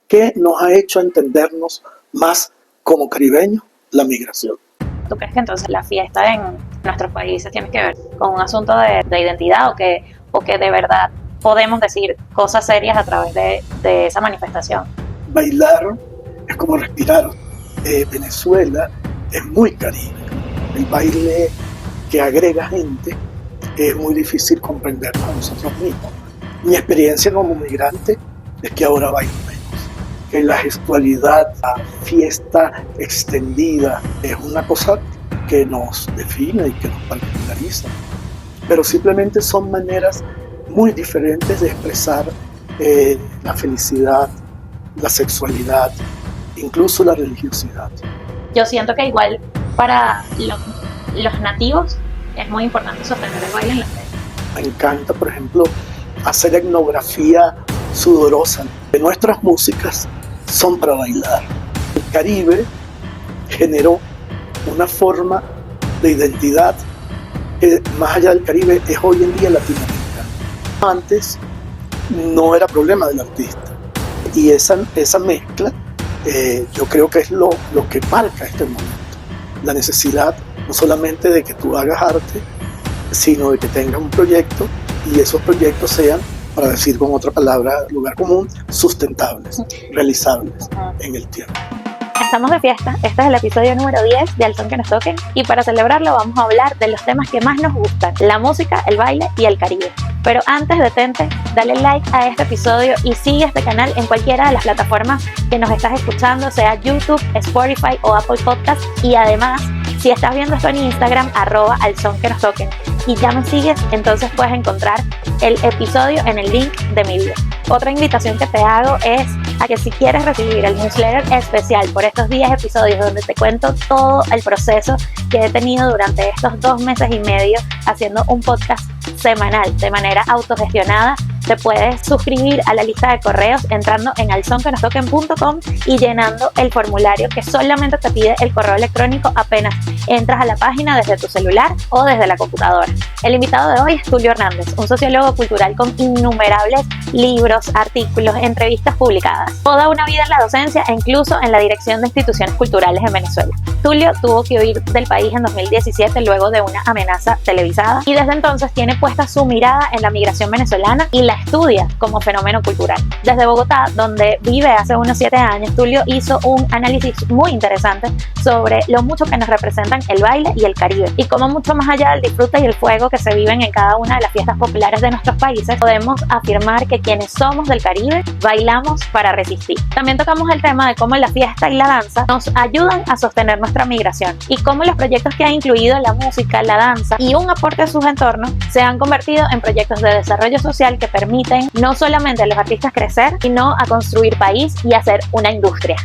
¿Qué nos ha hecho entendernos más como caribeños? La migración. ¿Tú crees que entonces la fiesta en nuestros países tiene que ver con un asunto de identidad o que de verdad podemos decir cosas serias a través de esa manifestación? Bailar es como respirar. Venezuela es muy caribe. El baile que agrega gente es muy difícil comprenderlo a nosotros mismos. Mi experiencia como migrante es que ahora bailo menos. Que la gestualidad, la fiesta extendida es una cosa que nos define y que nos particulariza. Pero simplemente son maneras muy diferentes de expresar la felicidad, la sexualidad, incluso la religiosidad. Yo siento que igual para los nativos es muy importante sostener el baile en la fe. Me encanta, por ejemplo, hacer etnografía sudorosa. Nuestras músicas son para bailar. El Caribe generó una forma de identidad que más allá del Caribe es hoy en día Latinoamérica. Antes no era problema del artista y esa mezcla yo creo que es lo que marca este momento. La necesidad no solamente de que tú hagas arte, sino de que tengas un proyecto y esos proyectos sean, para decir con otra palabra, lugar común, sustentables, realizables en el tiempo. Estamos de fiesta, este es el episodio número 10 de Al Son que nos toquen y para celebrarlo vamos a hablar de los temas que más nos gustan, la música, el baile y el Caribe. Pero antes detente, dale like a este episodio y sigue este canal en cualquiera de las plataformas que nos estás escuchando, sea YouTube, Spotify o Apple Podcast. Y además, si estás viendo esto en Instagram, @alsonquenostoquen y ya me sigues, entonces puedes encontrar el episodio en el link de mi video. Otra invitación que te hago es a que si quieres recibir el newsletter especial por estos 10 episodios donde te cuento todo el proceso que he tenido durante estos 2 meses y medio haciendo un podcast semanal de manera autogestionada, te puedes suscribir a la lista de correos entrando en alsonquenostoquen.com y llenando el formulario que solamente te pide el correo electrónico apenas entras a la página desde tu celular o desde la computadora. El invitado de hoy es Tulio Hernández, un sociólogo cultural con innumerables libros, artículos, entrevistas publicadas, toda una vida en la docencia e incluso en la dirección de instituciones culturales en Venezuela. Tulio tuvo que huir del país en 2017 luego de una amenaza televisada y desde entonces tiene puesta su mirada en la migración venezolana y la estudia como fenómeno cultural. Desde Bogotá, donde vive hace unos 7 años, Tulio hizo un análisis muy interesante sobre lo mucho que nos representan el baile y el Caribe y cómo mucho más allá del disfrute y el fuego que se viven en cada una de las fiestas populares de nuestros países, podemos afirmar que quienes somos del Caribe bailamos para resistir. También tocamos el tema de cómo la fiesta y la danza nos ayudan a sostener nuestra migración y cómo los proyectos que han incluido la música, la danza y un aporte a sus entornos se han convertido en proyectos de desarrollo social que permiten no solamente a los artistas crecer, sino a construir país y hacer una industria,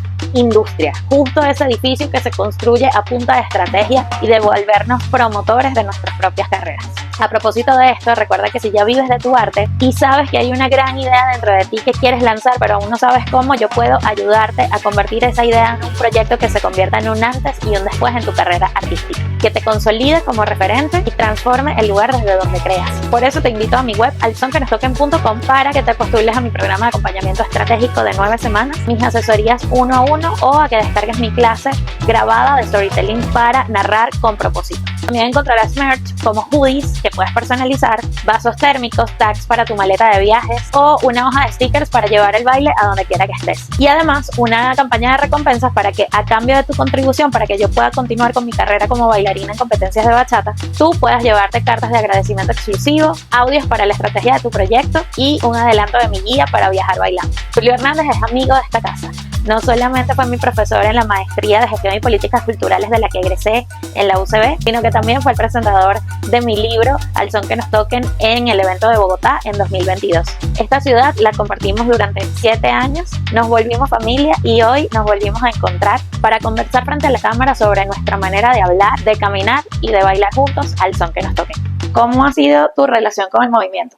justo ese edificio que se construye a punta de estrategia y de volvernos promotores de nuestras propias carreras. A propósito de esto, recuerda que si ya vives de tu arte y sabes que hay una gran idea dentro de ti que quieres lanzar, pero aún no sabes cómo, yo puedo ayudarte a convertir esa idea en un proyecto que se convierta en un antes y un después en tu carrera artística, que te consolide como referente y transforme el lugar desde donde creas. Por eso te invito a mi web, alsonquenostoquen.com, para que te postules a mi programa de acompañamiento estratégico de 9 semanas, mis asesorías 1 a 1 o a que descargues mi clase grabada de storytelling para narrar con propósito. También encontrarás merch como hoodies que puedes personalizar, vasos térmicos, tags para tu maleta de viajes o una hoja de stickers para llevar el baile a donde quiera que estés. Y además una campaña de recompensas para que a cambio de tu contribución, para que yo pueda continuar con mi carrera como bailarina en competencias de bachata, tú puedas llevarte cartas de agradecimiento exclusivo, audios para la estrategia de tu proyecto y un adelanto de mi guía para viajar bailando. Tulio Hernández es amigo de esta casa. No solamente fue mi profesor en la maestría de gestión y políticas culturales de la que egresé en la UCB, sino que también fue el presentador de mi libro Al Son que nos toquen en el evento de Bogotá en 2022. Esta ciudad la compartimos durante 7 años, nos volvimos familia y hoy nos volvimos a encontrar para conversar frente a la cámara sobre nuestra manera de hablar, de caminar y de bailar juntos al son que nos toquen. ¿Cómo ha sido tu relación con el movimiento?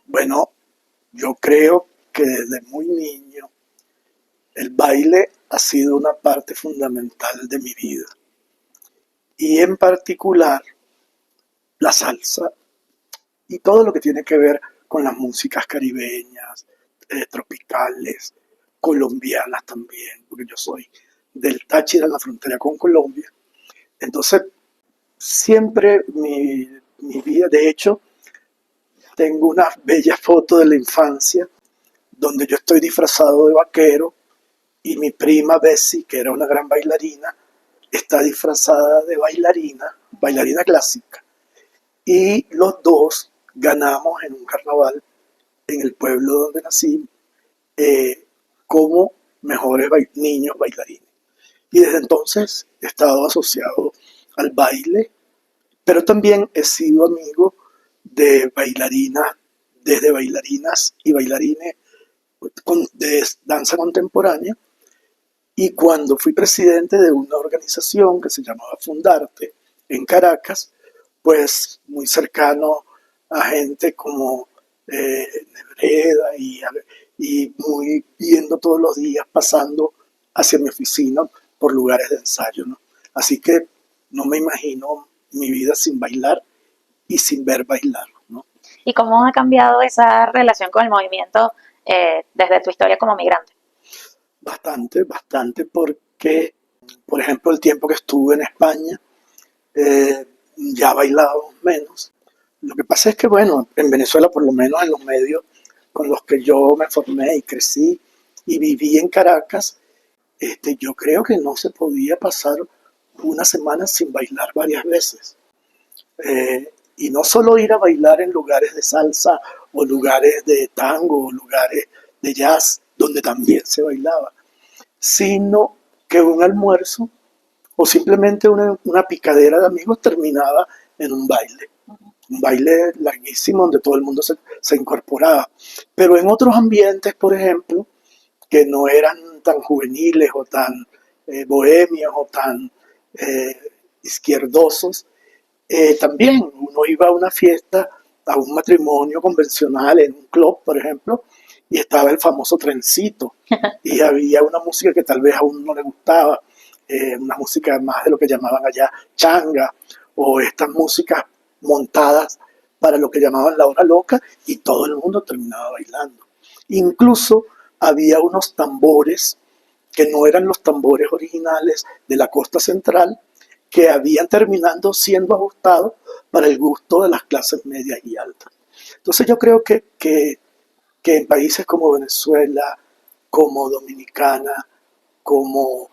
Bueno, yo creo que desde muy niño el baile ha sido una parte fundamental de mi vida. Y en particular la salsa y todo lo que tiene que ver con las músicas caribeñas, tropicales, colombianas también, porque yo soy del Táchira, en la frontera con Colombia. Entonces, siempre mi vida, de hecho, tengo una bella foto de la infancia donde yo estoy disfrazado de vaquero y mi prima Bessie, que era una gran bailarina, está disfrazada de bailarina, bailarina clásica. Y los dos ganamos en un carnaval en el pueblo donde nací como mejores niños bailarines. Y desde entonces he estado asociado al baile, pero también he sido amigo de bailarinas, desde bailarinas y bailarines de danza contemporánea. Y cuando fui presidente de una organización que se llamaba Fundarte en Caracas, pues muy cercano a gente como Nebreda y muy viendo todos los días pasando hacia mi oficina por lugares de ensayo, ¿no? Así que no me imagino mi vida sin bailar y sin ver bailar, ¿no? ¿Y cómo ha cambiado esa relación con el movimiento desde tu historia como migrante? Bastante, bastante, porque, por ejemplo, el tiempo que estuve en España, ya bailábamos menos. Lo que pasa es que, bueno, en Venezuela, por lo menos en los medios con los que yo me formé y crecí y viví en Caracas, yo creo que no se podía pasar una semana sin bailar varias veces. Y no solo ir a bailar en lugares de salsa o lugares de tango o lugares de jazz donde también se bailaba, sino que un almuerzo o simplemente una picadera de amigos terminaba en un baile larguísimo donde todo el mundo se incorporaba. Pero en otros ambientes, por ejemplo, que no eran tan juveniles o tan bohemios o tan izquierdosos, también uno iba a una fiesta, a un matrimonio convencional en un club, por ejemplo, y estaba el famoso trencito, y había una música que tal vez a uno no le gustaba, una música más de lo que llamaban allá changa, o estas músicas montadas para lo que llamaban la hora loca, y todo el mundo terminaba bailando. Incluso había unos tambores que no eran los tambores originales de la costa central, que habían terminado siendo ajustados para el gusto de las clases medias y altas. Entonces yo creo que en países como Venezuela, como Dominicana, como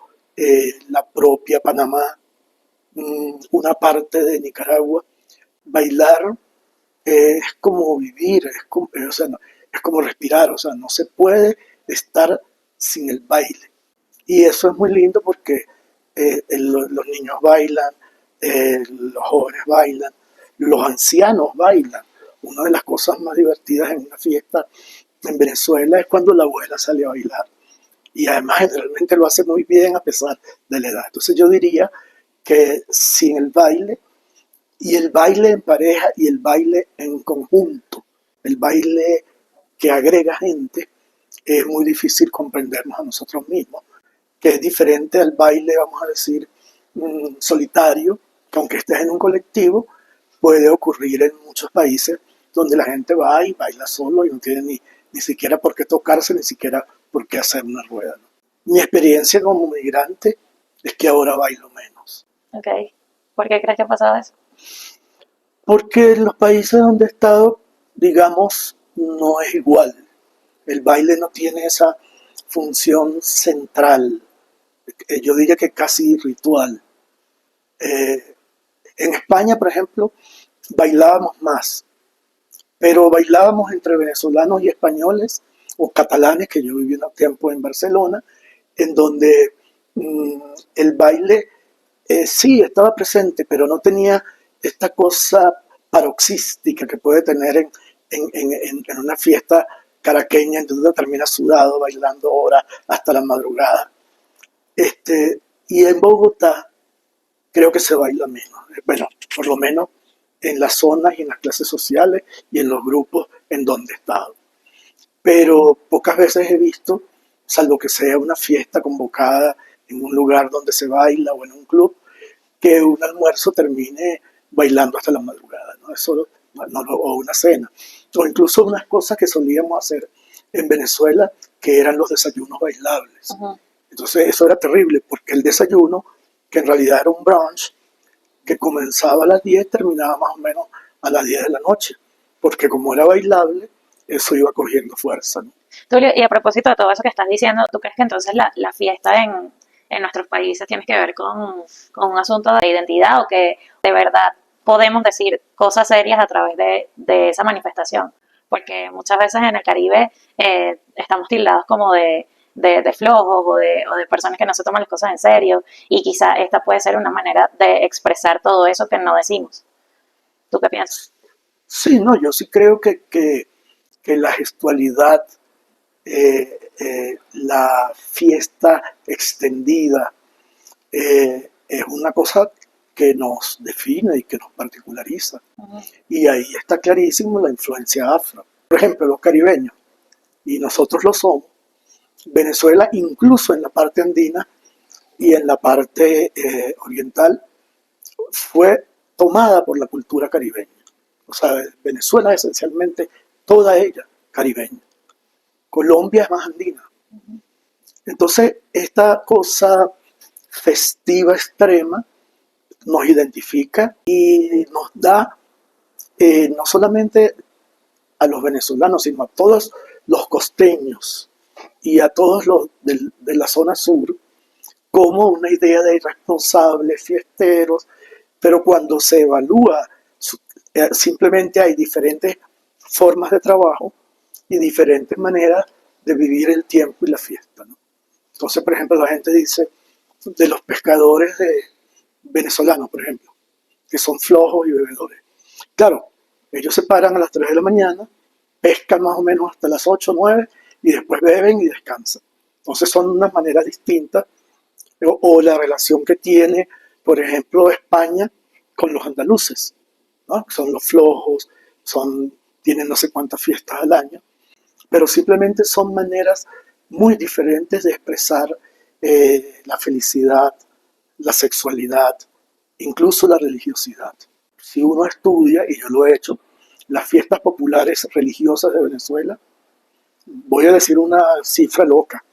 la propia Panamá, una parte de Nicaragua, bailar es como vivir, o sea, no, es como respirar, o sea, no se puede estar sin el baile. Y eso es muy lindo porque los niños bailan, los jóvenes bailan, los ancianos bailan. Una de las cosas más divertidas en una fiesta en Venezuela es cuando la abuela sale a bailar. Y además generalmente lo hace muy bien a pesar de la edad. Entonces yo diría que sin el baile, y el baile en pareja y el baile en conjunto, el baile que agrega gente, es muy difícil comprendernos a nosotros mismos, que es diferente al baile, vamos a decir, solitario, que aunque estés en un colectivo, puede ocurrir en muchos países donde la gente va y baila solo y no tiene ni siquiera por qué tocarse, ni siquiera por qué hacer una rueda, ¿no? Mi experiencia como migrante es que ahora bailo menos. Ok. ¿Por qué crees que ha pasado eso? Porque en los países donde he estado, digamos, no es igual. El baile no tiene esa función central. Yo diría que casi ritual. En España, por ejemplo, bailábamos más, pero bailábamos entre venezolanos y españoles o catalanes, que yo viví un tiempo en Barcelona, en donde el baile sí estaba presente, pero no tenía esta cosa paroxística que puede tener en una fiesta caraqueña, en donde termina sudado, bailando horas hasta la madrugada. Y en Bogotá creo que se baila menos. Bueno, por lo menos en las zonas y en las clases sociales y en los grupos en donde he estado. Pero pocas veces he visto, salvo que sea una fiesta convocada en un lugar donde se baila o en un club, que un almuerzo termine bailando hasta la madrugada, ¿no? Eso, no, o una cena. O incluso unas cosas que solíamos hacer en Venezuela, que eran los desayunos bailables. Ujú. Entonces eso era terrible, porque el desayuno, que en realidad era un brunch, que comenzaba a las 10, terminaba más o menos a las 10 de la noche, porque como era bailable, eso iba cogiendo fuerza, ¿no? Tulio, y a propósito de todo eso que estás diciendo, ¿tú crees que entonces la fiesta en nuestros países tiene que ver con un asunto de identidad o que de verdad podemos decir cosas serias a través de esa manifestación? Porque muchas veces en el Caribe estamos tildados como de flojos o de personas que no se toman las cosas en serio y quizá esta puede ser una manera de expresar todo eso que no decimos. ¿Tú qué piensas? Sí, no, yo sí creo que la gestualidad, la fiesta extendida, es una cosa que nos define y que nos particulariza. Ujú. Y ahí está clarísimo la influencia afro. Por ejemplo, los caribeños, y nosotros lo somos, Venezuela, incluso en la parte andina y en la parte oriental, fue tomada por la cultura caribeña. O sea, Venezuela es esencialmente toda ella caribeña. Colombia es más andina. Entonces, esta cosa festiva extrema nos identifica y nos da no solamente a los venezolanos, sino a todos los costeños y a todos los de la zona sur, como una idea de irresponsables, fiesteros, pero cuando se evalúa, simplemente hay diferentes formas de trabajo y diferentes maneras de vivir el tiempo y la fiesta, ¿no? Entonces, por ejemplo, la gente dice de los pescadores venezolanos, por ejemplo, que son flojos y bebedores. Claro, ellos se paran a las 3 de la mañana, pescan más o menos hasta las 8 o 9 y después beben y descansan. Entonces son unas maneras distintas. O la relación que tiene, por ejemplo, España con los andaluces, ¿no? Son los flojos, tienen no sé cuántas fiestas al año, pero simplemente son maneras muy diferentes de expresar la felicidad, la sexualidad, incluso la religiosidad. Si uno estudia, y yo lo he hecho, las fiestas populares religiosas de Venezuela, voy a decir una cifra loca,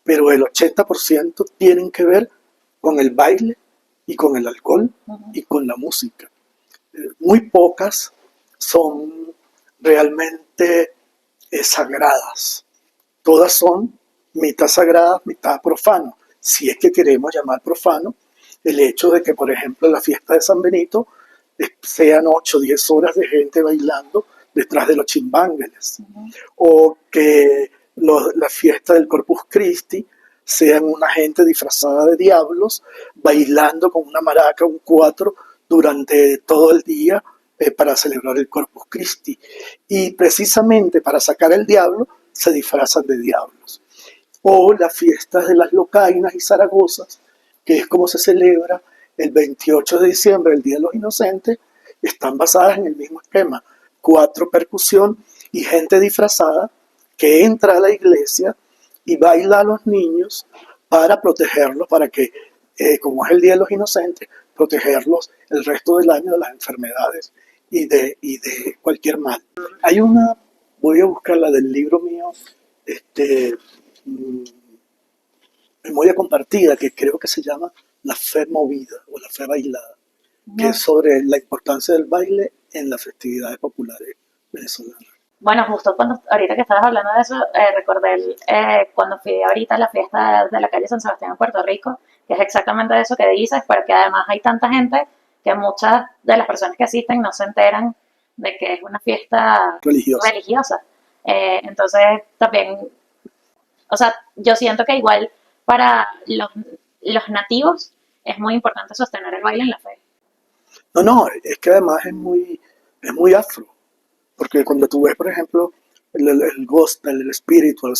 pero el 80% tienen que ver con el baile y con el alcohol y con la música. Muy pocas son realmente sagradas. Todas son mitad sagradas, mitad profano. Si es que queremos llamar profano el hecho de que, por ejemplo, en la fiesta de San Benito sean 8 o 10 horas de gente bailando detrás de los chimbángeles. O que la fiesta del Corpus Christi sean una gente disfrazada de diablos bailando con una maraca, un cuatro, durante todo el día para celebrar el Corpus Christi. Y precisamente para sacar el diablo se disfrazan de diablos. O las fiestas de las locainas y zaragozas, que es como se celebra el 28 de diciembre, el Día de los Inocentes, están basadas en el mismo esquema. 4 percusión y gente disfrazada que entra a la iglesia y baila a los niños para protegerlos, para que, como es el Día de los Inocentes, protegerlos el resto del año de las enfermedades y de cualquier mal. Hay una, voy a buscarla del libro mío, memoria compartida, que creo que se llama La fe movida o la fe bailada, que es sobre la importancia del baile en las festividades populares venezolanas. Bueno, justo ahorita que estabas hablando de eso, recordé cuando fui ahorita a la fiesta de la calle San Sebastián en Puerto Rico, que es exactamente eso que dices, pero que además hay tanta gente que muchas de las personas que asisten no se enteran de que es una fiesta religiosa. Entonces, también, o sea, yo siento que igual para los nativos es muy importante sostener el baile en la fe. No, es que además es muy afro. Porque cuando tú ves, por ejemplo, el gospel, el spiritual,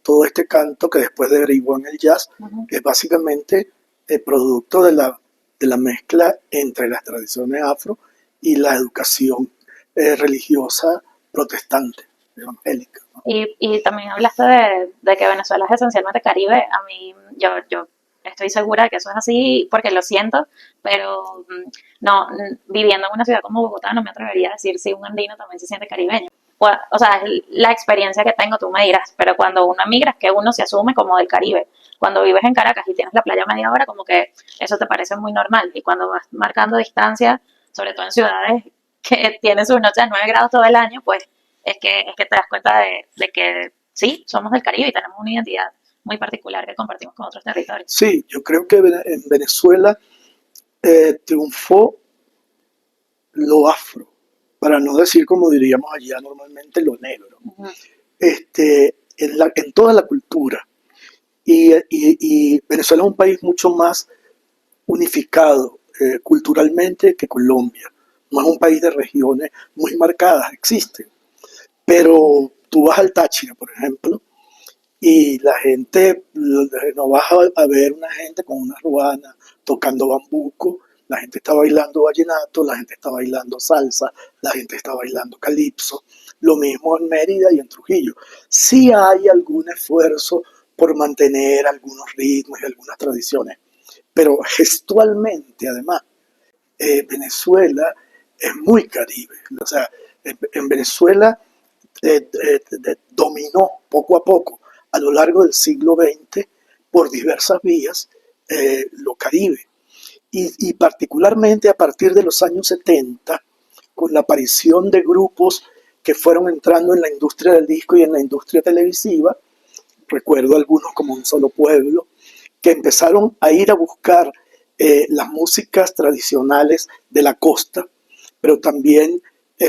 todo este canto que después derivó en el jazz, es básicamente el producto de la mezcla entre las tradiciones afro y la educación religiosa protestante, evangélica, ¿no? Y también hablaste de que Venezuela es esencialmente Caribe. A mí, yo estoy segura de que eso es así porque lo siento, pero no, viviendo en una ciudad como Bogotá no me atrevería a decir si un andino también se siente caribeño. o sea, es la experiencia que tengo, tú me dirás, pero cuando uno migra es que uno se asume como del Caribe. Cuando vives en Caracas y tienes la playa a media hora, como que eso te parece muy normal. Y cuando vas marcando distancia, sobre todo en ciudades que tienen sus noches de 9 grados todo el año, pues es que te das cuenta de que sí, somos del Caribe y tenemos una identidad muy particular que compartimos con otros territorios. Sí, yo creo que en Venezuela triunfó lo afro, para no decir como diríamos allá normalmente lo negro, Ujú. en toda la cultura. Y Venezuela es un país mucho más unificado culturalmente que Colombia. No es un país de regiones muy marcadas, existen. Pero tú vas al Táchira, por ejemplo, y la gente, no vas a ver una gente con una ruana tocando bambuco, la gente está bailando vallenato, la gente está bailando salsa, la gente está bailando calipso, lo mismo en Mérida y en Trujillo. Sí hay algún esfuerzo por mantener algunos ritmos y algunas tradiciones, pero gestualmente además Venezuela es muy caribe, o sea, en Venezuela dominó poco a poco a lo largo del siglo XX por diversas vías lo Caribe. Y particularmente a partir de los años 70, con la aparición de grupos que fueron entrando en la industria del disco y en la industria televisiva, recuerdo algunos como Un Solo Pueblo, que empezaron a ir a buscar las músicas tradicionales de la costa, pero también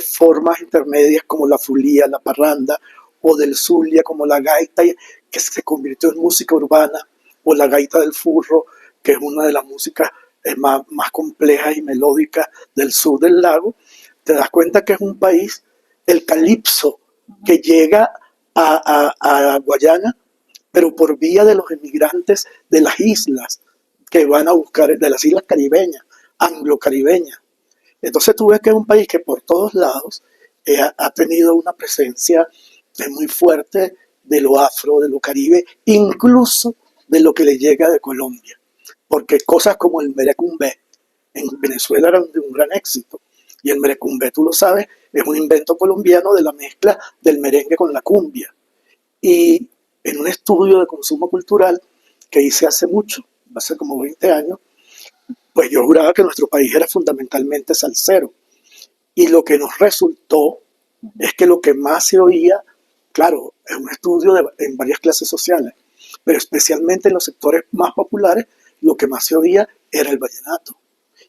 formas intermedias como la fulía, la parranda, o del zulia como la gaita, que se convirtió en música urbana, o la gaita del furro, que es una de las músicas más complejas y melódicas del sur del lago. Te das cuenta que es un país, el calipso, que llega a Guayana, pero por vía de los emigrantes de las islas que van a buscar, de las islas caribeñas, anglo-caribeñas. Entonces tú ves que es un país que por todos lados ha tenido una presencia muy fuerte de lo afro, de lo caribe, incluso de lo que le llega de Colombia. Porque cosas como el merecumbe en Venezuela eran de un gran éxito. Y el merecumbe, tú lo sabes, es un invento colombiano de la mezcla del merengue con la cumbia. Y en un estudio de consumo cultural que hice hace mucho, hace como 20 años, pues yo juraba que nuestro país era fundamentalmente salsero. Y lo que nos resultó es que lo que más se oía, claro, es un estudio en varias clases sociales, pero especialmente en los sectores más populares, lo que más se oía era el vallenato.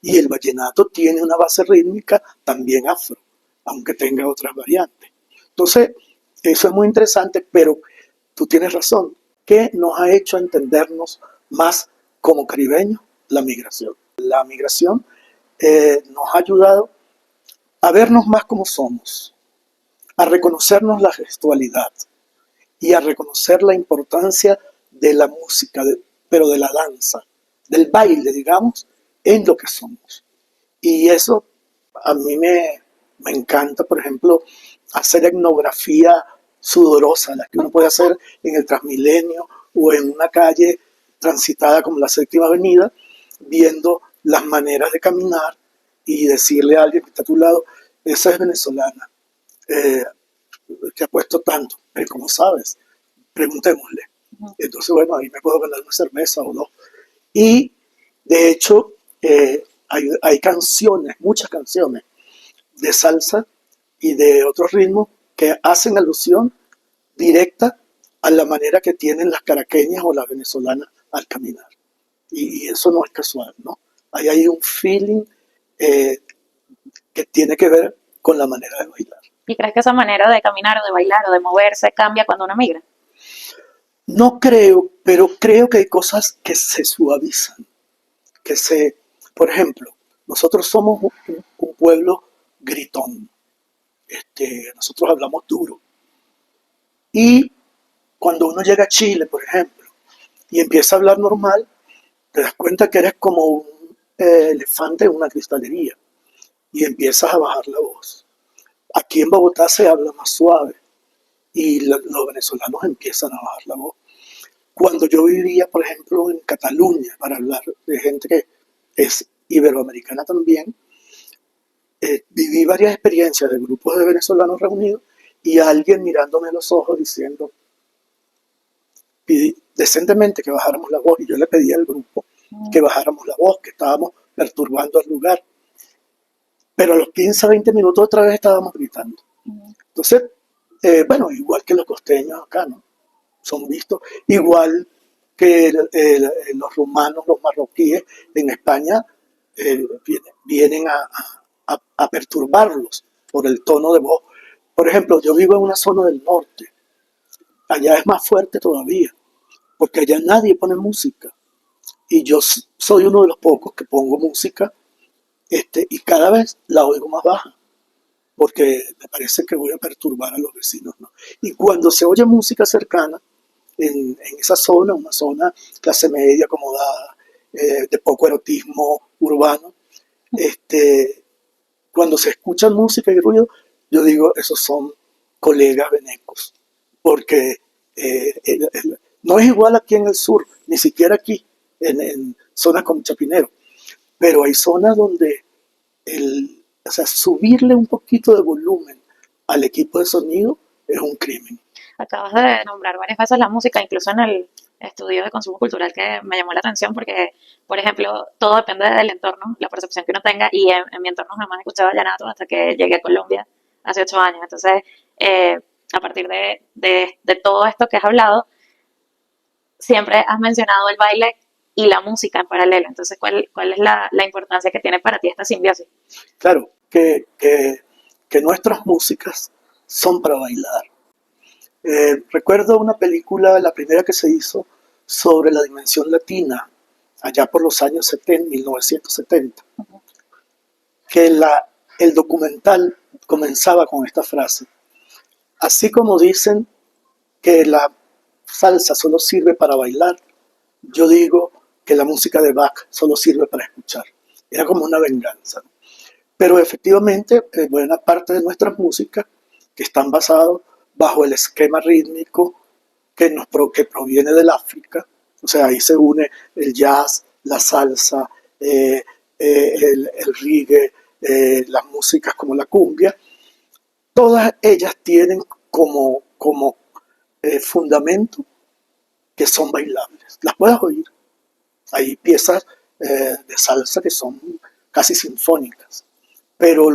Y el vallenato tiene una base rítmica también afro, aunque tenga otras variantes. Entonces, eso es muy interesante, pero tú tienes razón. ¿Qué nos ha hecho entendernos más como caribeños? La migración. La migración nos ha ayudado a vernos más como somos, a reconocernos la gestualidad y a reconocer la importancia de la música, pero de la danza, del baile, digamos, en lo que somos. Y eso a mí me encanta, por ejemplo, hacer etnografía sudorosa, la que uno puede hacer en el Transmilenio o en una calle transitada como la Séptima Avenida, viendo las maneras de caminar y decirle a alguien que está a tu lado, esa es venezolana, eh, que ha puesto tanto, pero ¿cómo sabes? Preguntémosle. Entonces, bueno, ahí me puedo ganar una cerveza o dos. Y, de hecho, hay canciones, muchas canciones de salsa y de otros ritmos que hacen alusión directa a la manera que tienen las caraqueñas o las venezolanas al caminar. Y eso no es casual, ¿no? Ahí hay un feeling eh, que tiene que ver con la manera de bailar. ¿Y crees que esa manera de caminar o de bailar o de moverse cambia cuando uno migra? No creo, pero creo que hay cosas que se suavizan, por ejemplo, nosotros somos un pueblo gritón, nosotros hablamos duro. Y cuando uno llega a Chile, por ejemplo, y empieza a hablar normal, te das cuenta que eres como un elefante en una cristalería y empiezas a bajar la voz. Aquí en Bogotá se habla más suave y los venezolanos empiezan a bajar la voz. Cuando yo vivía, por ejemplo, en Cataluña, para hablar de gente que es iberoamericana también, viví varias experiencias de grupos de venezolanos reunidos y alguien mirándome a los ojos diciendo, decentemente que bajáramos la voz, y yo le pedí al grupo que bajáramos la voz, que estábamos perturbando el lugar. Pero a los 15, 20 minutos otra vez estábamos gritando. Entonces, bueno, igual que los costeños acá, ¿no? Son vistos, igual que los rumanos, los marroquíes en España vienen a perturbarlos por el tono de voz. Por ejemplo, yo vivo en una zona del norte, allá es más fuerte todavía, porque allá nadie pone música. Y yo soy uno de los pocos que pongo música, y cada vez la oigo más baja, porque me parece que voy a perturbar a los vecinos, ¿no? Y cuando se oye música cercana, en esa zona, una zona clase media, acomodada, de poco erotismo urbano, cuando se escucha música y ruido, yo digo, esos son colegas venecos, porque no es igual aquí en el sur, ni siquiera aquí, en zonas como Chapinero, pero hay zonas donde o sea, subirle un poquito de volumen al equipo de sonido es un crimen. Acabas de nombrar varias veces la música, incluso en el estudio de consumo cultural, que me llamó la atención porque, por ejemplo, todo depende del entorno, la percepción que uno tenga, y en mi entorno jamás he escuchado vallenato hasta que llegué a Colombia hace 8 años. Entonces, a partir de todo esto que has hablado, siempre has mencionado el baile y la música en paralelo. Entonces, ¿cuál es la importancia que tiene para ti esta simbiosis? Claro, que nuestras músicas son para bailar. Recuerdo una película, la primera que se hizo, sobre la dimensión latina, allá por los años 70, 1970, que el documental comenzaba con esta frase. Así como dicen que la salsa solo sirve para bailar, yo digo que la música de Bach solo sirve para escuchar. Era como una venganza, ¿no? Pero efectivamente, buena parte de nuestras músicas que están basadas bajo el esquema rítmico que proviene del África, o sea, ahí se une el jazz, la salsa, el reggae, las músicas como la cumbia, todas ellas tienen como fundamento que son bailables. Las puedes oír. Hay piezas de salsa que son casi sinfónicas, pero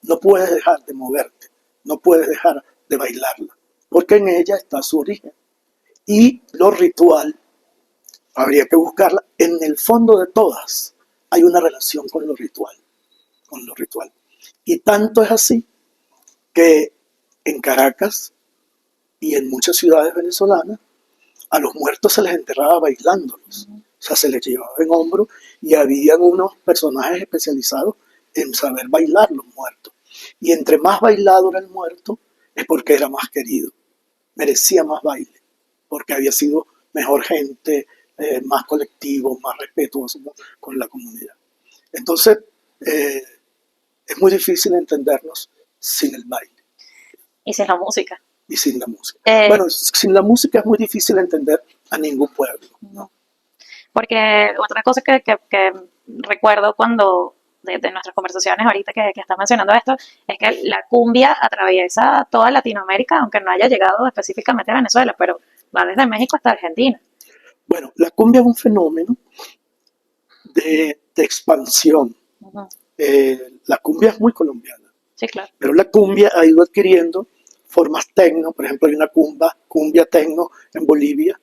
no puedes dejar de moverte, no puedes dejar de bailarla, porque en ella está su origen. Y lo ritual, habría que buscarla, en el fondo de todas hay una relación con lo ritual, con lo ritual. Y tanto es así que en Caracas y en muchas ciudades venezolanas, a los muertos se les enterraba bailándolos. O sea, se les llevaba en hombro y habían unos personajes especializados en saber bailar los muertos. Y entre más bailado era el muerto, es porque era más querido, merecía más baile, porque había sido mejor gente, más colectivo, más respetuoso con la comunidad. Entonces, es muy difícil entendernos sin el baile. Y sin la música. Y sin la música. Bueno, sin la música es muy difícil entender a ningún pueblo. No. Porque otra cosa que recuerdo cuando de nuestras conversaciones ahorita que estás mencionando esto, es que la cumbia atraviesa toda Latinoamérica, aunque no haya llegado específicamente a Venezuela, pero va desde México hasta Argentina. Bueno, la cumbia es un fenómeno de expansión. La cumbia es muy colombiana. Sí, claro. Pero la cumbia ha ido adquiriendo formas tecno. Por ejemplo, hay una cumbia tecno en Bolivia,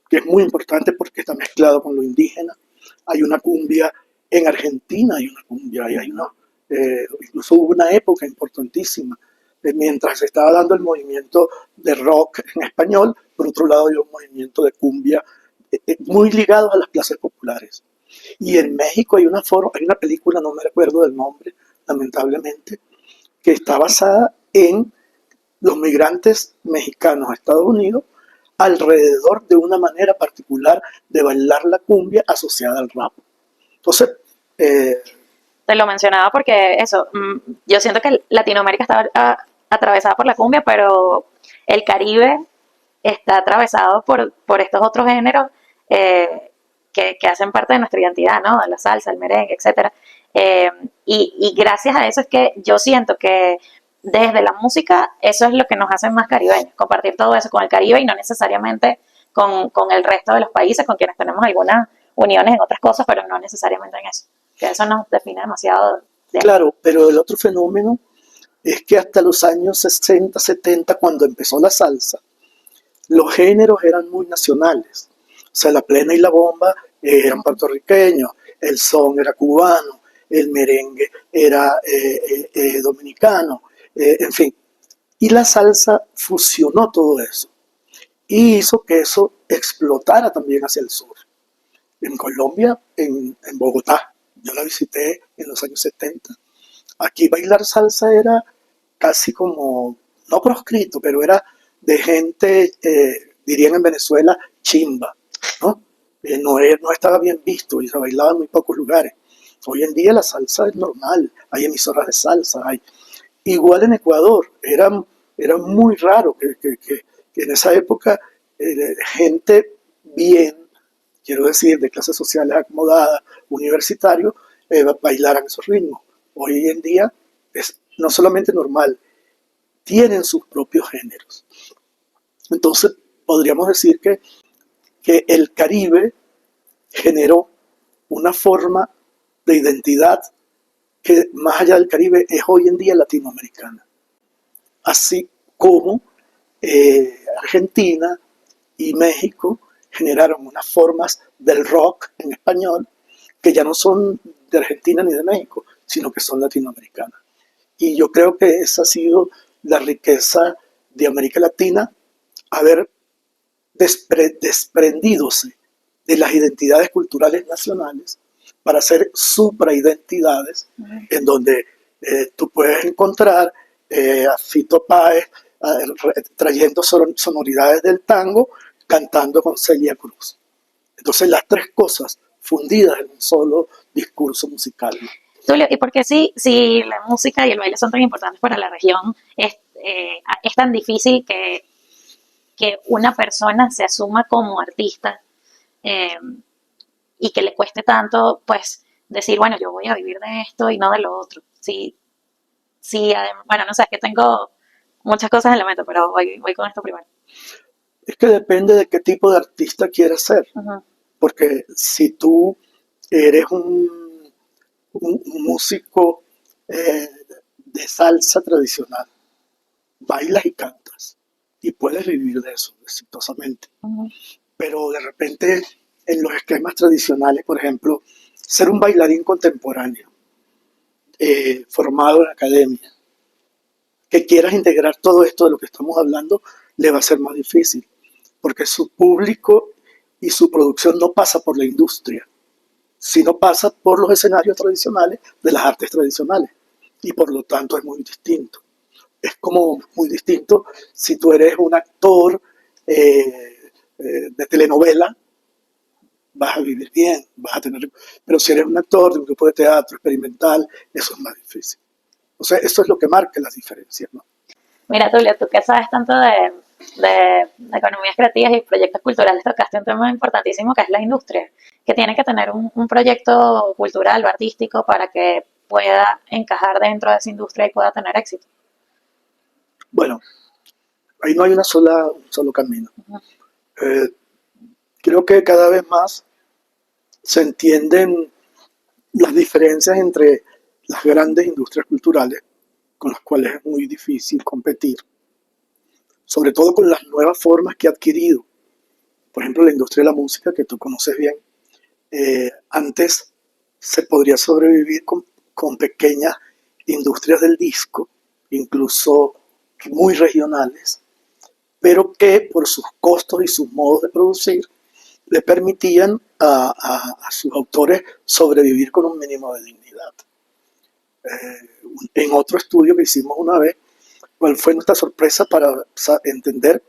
que es muy importante porque está mezclado con lo indígena. Hay una cumbia en Argentina, incluso hubo una época importantísima, mientras se estaba dando el movimiento de rock en español, por otro lado hay un movimiento de cumbia muy ligado a las clases populares. Y en México hay una película, no me recuerdo del nombre, lamentablemente, que está basada en los migrantes mexicanos a Estados Unidos alrededor de una manera particular de bailar la cumbia asociada al rap. Entonces, te lo mencionaba porque eso, yo siento que Latinoamérica está atravesada por la cumbia, pero el Caribe está atravesado por estos otros géneros que hacen parte de nuestra identidad, ¿no? La salsa, el merengue, etcétera. Y gracias a eso es que yo siento que desde la música, eso es lo que nos hace más caribeños, compartir todo eso con el Caribe y no necesariamente con el resto de los países con quienes tenemos algunas uniones en otras cosas, pero no necesariamente en eso, que eso nos define demasiado. Claro, pero el otro fenómeno es que hasta los años 60, 70, cuando empezó la salsa, los géneros eran muy nacionales. O sea, la plena y la bomba eran puertorriqueños, el son era cubano, el merengue era dominicano, en fin. Y la salsa fusionó todo eso y hizo que eso explotara también hacia el sur. En Colombia, en Bogotá, yo la visité en los años 70. Aquí bailar salsa era casi como, no proscrito, pero era de gente, dirían en Venezuela, chimba, ¿no? No estaba bien visto y se bailaba en muy pocos lugares. Hoy en día la salsa es normal, hay emisoras de salsa, hay. Igual en Ecuador, era muy raro que en esa época gente bien, quiero decir, de clases sociales acomodadas, universitarios, bailaran esos ritmos. Hoy en día es no solamente normal, tienen sus propios géneros. Entonces, podríamos decir que el Caribe generó una forma de identidad que más allá del Caribe es hoy en día latinoamericana. Así como Argentina y México generaron unas formas del rock en español que ya no son de Argentina ni de México, sino que son latinoamericanas. Y yo creo que esa ha sido la riqueza de América Latina, haber desprendidose de las identidades culturales nacionales para hacer supraidentidades en donde tú puedes encontrar a Fito Páez trayendo sonoridades del tango, cantando con Celia Cruz. Entonces las tres cosas fundidas en un solo discurso musical. Tulio, ¿y por qué si la música y el baile son tan importantes para la región, es tan difícil que una persona se asuma como artista y que le cueste tanto, pues, decir, bueno, yo voy a vivir de esto y no de lo otro? Sí, sí, bueno, no sé, es que tengo muchas cosas en la mente, pero voy con esto primero. Es que depende de qué tipo de artista quieras ser. Uh-huh. Porque si tú eres un músico de salsa tradicional, bailas y cantas y puedes vivir de eso exitosamente. Uh-huh. Pero de repente en los esquemas tradicionales, por ejemplo, ser un bailarín contemporáneo, formado en academia, que quieras integrar todo esto de lo que estamos hablando, le va a ser más difícil, porque su público y su producción no pasa por la industria, sino pasa por los escenarios tradicionales de las artes tradicionales, y por lo tanto es muy distinto. Es como muy distinto si tú eres un actor de telenovela, vas a vivir bien, vas a tener... Pero si eres un actor de un grupo de teatro experimental, eso es más difícil. O sea, eso es lo que marca las diferencias, ¿no? Mira, Tulio, tú que sabes tanto de economías creativas y proyectos culturales, tocaste un tema importantísimo que es la industria, que tiene que tener un proyecto cultural o artístico para que pueda encajar dentro de esa industria y pueda tener éxito. Bueno, ahí no hay un solo camino. Uh-huh. Creo que cada vez más se entienden las diferencias entre las grandes industrias culturales, con las cuales es muy difícil competir, sobre todo con las nuevas formas que ha adquirido. Por ejemplo, la industria de la música, que tú conoces bien. Antes se podría sobrevivir con pequeñas industrias del disco, incluso muy regionales, pero que por sus costos y sus modos de producir le permitían a sus autores sobrevivir con un mínimo de dignidad. En otro estudio que hicimos una vez, cuál fue nuestra sorpresa para entender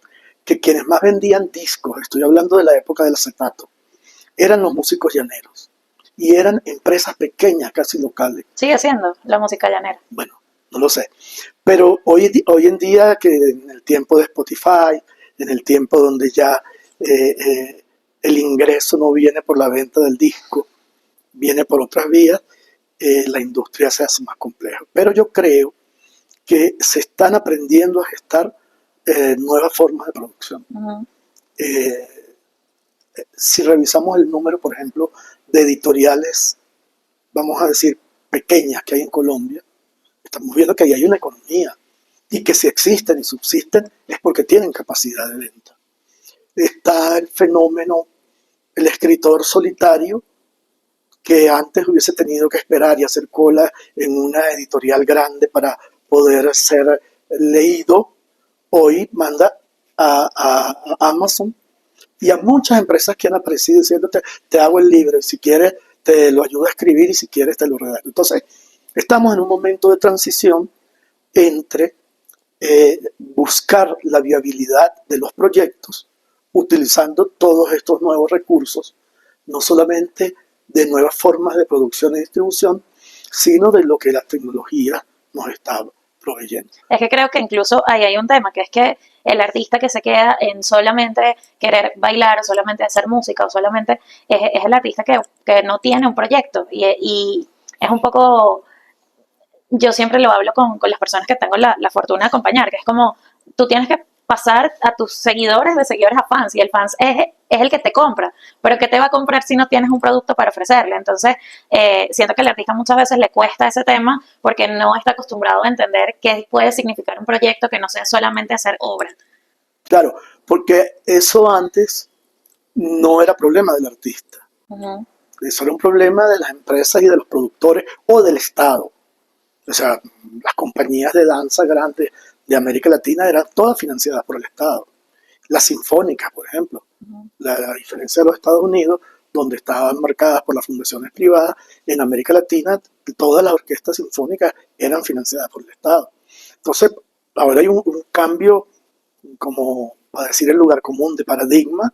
que quienes más vendían discos, estoy hablando de la época del acetato, eran los músicos llaneros. Y eran empresas pequeñas, casi locales. ¿Sigue siendo la música llanera? Bueno, no lo sé. Pero hoy en día, que en el tiempo de Spotify, en el tiempo donde ya el ingreso no viene por la venta del disco, viene por otras vías, la industria se hace más compleja. Pero yo creo que se están aprendiendo a gestar nuevas formas de producción. Eh, si revisamos el número, por ejemplo, de editoriales, vamos a decir, pequeñas que hay en Colombia, estamos viendo que ahí hay una economía y que si existen y subsisten es porque tienen capacidad de venta. Está el fenómeno, el escritor solitario, que antes hubiese tenido que esperar y hacer cola en una editorial grande para poder ser leído, hoy manda a Amazon y a muchas empresas que han aparecido diciéndote, te hago el libro, si quieres te lo ayudo a escribir y si quieres te lo redacto. Entonces, estamos en un momento de transición entre buscar la viabilidad de los proyectos utilizando todos estos nuevos recursos, no solamente de nuevas formas de producción y distribución, sino de lo que la tecnología nos está proveyendo. Es que creo que incluso ahí hay un tema, que es que el artista que se queda en solamente querer bailar o solamente hacer música o solamente es el artista que no tiene un proyecto y es un poco, yo siempre lo hablo con las personas que tengo la fortuna de acompañar, que es como tú tienes que pasar a tus seguidores de seguidores a fans y el fans es el que te compra, pero ¿qué te va a comprar si no tienes un producto para ofrecerle? Entonces siento que al artista muchas veces le cuesta ese tema porque no está acostumbrado a entender qué puede significar un proyecto que no sea solamente hacer obra. Claro, porque eso antes no era problema del artista. Eso era un problema de las empresas y de los productores o del Estado. O sea, las compañías de danza grandes de América Latina eran todas financiadas por el Estado. Las sinfónicas, por ejemplo. La diferencia de los Estados Unidos, donde estaban marcadas por las fundaciones privadas, en América Latina todas las orquestas sinfónicas eran financiadas por el Estado. Entonces, ahora hay un cambio, como para decir el lugar común, de paradigma,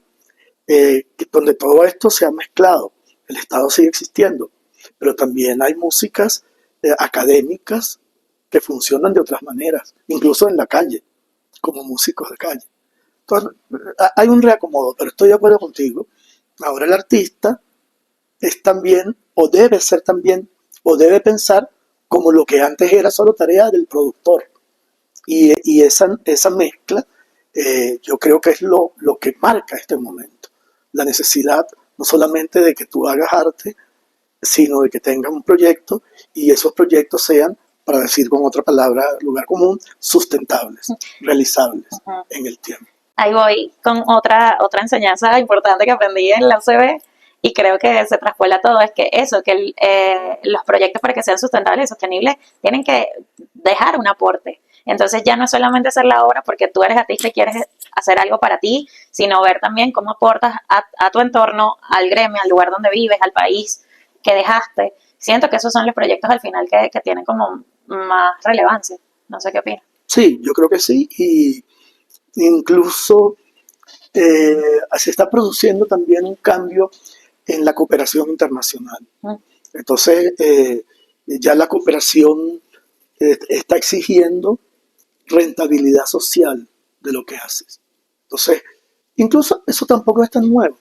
donde todo esto se ha mezclado. El Estado sigue existiendo, pero también hay músicas académicas que funcionan de otras maneras, incluso en la calle, como músicos de calle. Entonces, hay un reacomodo, pero estoy de acuerdo contigo. Ahora el artista es también, o debe ser también, o debe pensar como lo que antes era solo tarea del productor. Y esa mezcla, yo creo que es lo que marca este momento. La necesidad no solamente de que tú hagas arte, sino de que tengas un proyecto y esos proyectos sean, para decir con otra palabra, lugar común, sustentables, realizables en el tiempo. Ahí voy con otra enseñanza importante que aprendí en la UCB y creo que se traspola a todo, es que eso, que los proyectos para que sean sustentables y sostenibles tienen que dejar un aporte. Entonces ya no es solamente hacer la obra porque tú eres artista y quieres hacer algo para ti, sino ver también cómo aportas a tu entorno, al gremio, al lugar donde vives, al país que dejaste. Siento que esos son los proyectos al final que tienen como más relevancia. No sé qué opinas. Sí, yo creo que sí, y incluso se está produciendo también un cambio en la cooperación internacional. Entonces, ya la cooperación está exigiendo rentabilidad social de lo que haces. Entonces, incluso eso tampoco es tan nuevo.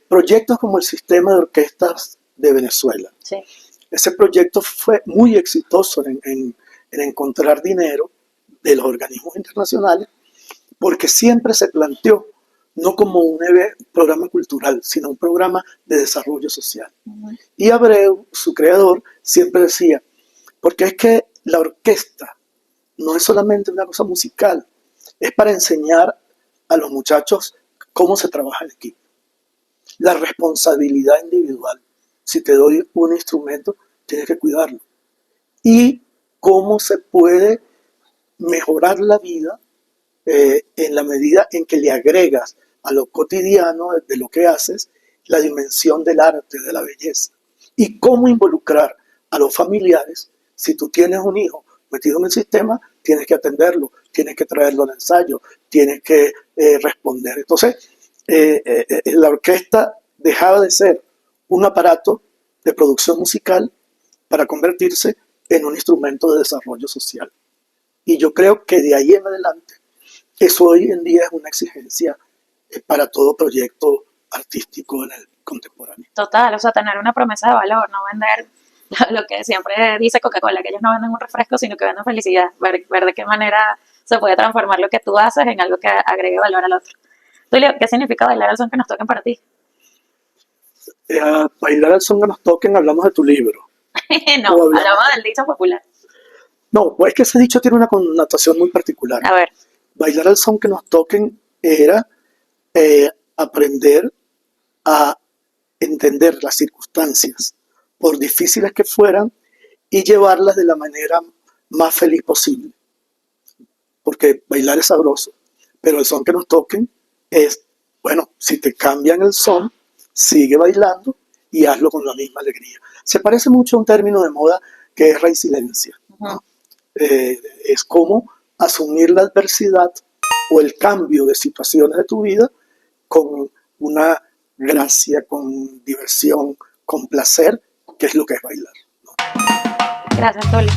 Proyectos como el Sistema de Orquestas de Venezuela. Sí. Ese proyecto fue muy exitoso en encontrar dinero de los organismos internacionales porque siempre se planteó no como un programa cultural, sino un programa de desarrollo social. Y Abreu, su creador, siempre decía, porque es que la orquesta no es solamente una cosa musical, es para enseñar a los muchachos cómo se trabaja en equipo. La responsabilidad individual. Si te doy un instrumento, tienes que cuidarlo. Y cómo se puede mejorar la vida en la medida en que le agregas a lo cotidiano de lo que haces la dimensión del arte, de la belleza. Y cómo involucrar a los familiares. Si tú tienes un hijo metido en el sistema, tienes que atenderlo, tienes que traerlo al ensayo, tienes que responder. Entonces, la orquesta dejaba de ser un aparato de producción musical para convertirse en un instrumento de desarrollo social. Y yo creo que de ahí en adelante, eso hoy en día es una exigencia para todo proyecto artístico en el contemporáneo. Total, o sea, tener una promesa de valor, no vender lo que siempre dice Coca-Cola, que ellos no venden un refresco, sino que venden felicidad. Ver de qué manera se puede transformar lo que tú haces en algo que agregue valor al otro. Tulio, ¿qué significa bailar al son que nos toquen para ti? Bailar al son que nos toquen, hablamos de tu libro. No, O hablamos- hablamos del dicho popular. No, pues es que ese dicho tiene una connotación muy particular. A ver, Bailar al son que nos toquen era aprender a entender las circunstancias, por difíciles que fueran, y llevarlas de la manera más feliz posible. Porque bailar es sabroso, pero el son que nos toquen es, bueno, si te cambian el son, sigue bailando y hazlo con la misma alegría. Se parece mucho a un término de moda que es resiliencia, ¿no? Es como asumir la adversidad o el cambio de situaciones de tu vida con una gracia, con diversión, con placer, que es lo que es bailar. gracias, Tulio.